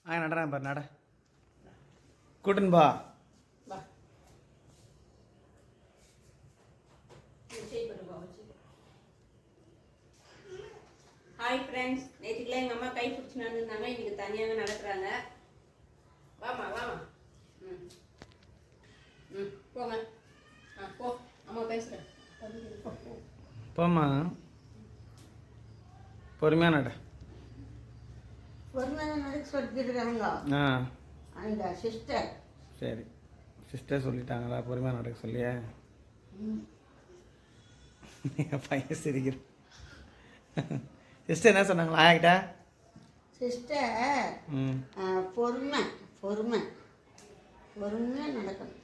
நடறேன் பாரு நட கூட்டுன்னு பா. ஹாய் ஃப்ரெண்ட்ஸ், நேற்றுக்குலாம் எங்கள் அம்மா கை பிடிச்சி நடந்துருந்தாங்க, இன்னைக்கு தனியாக நடக்கிறாங்க. வாமா வாமா. ம் ம் போங்க. போ, அம்மா பேசுகிறேன். போம்மா, பொறுமையாக நட. பொறுமையாக நடக்க சொல்லிட்டுருக்காங்க அந்த சிஸ்டர். சரி, சிஸ்டர் சொல்லிட்டாங்களா பொறுமையாக நடக்க சொல்லியே? பையன் சிரிக்கிற. சிஸ்டர் என்ன சொன்னாங்களா ஆயாக்கிட்ட? சிஸ்டர் பொறுமை பொறுமை பொறுமையாக நடக்கணும்.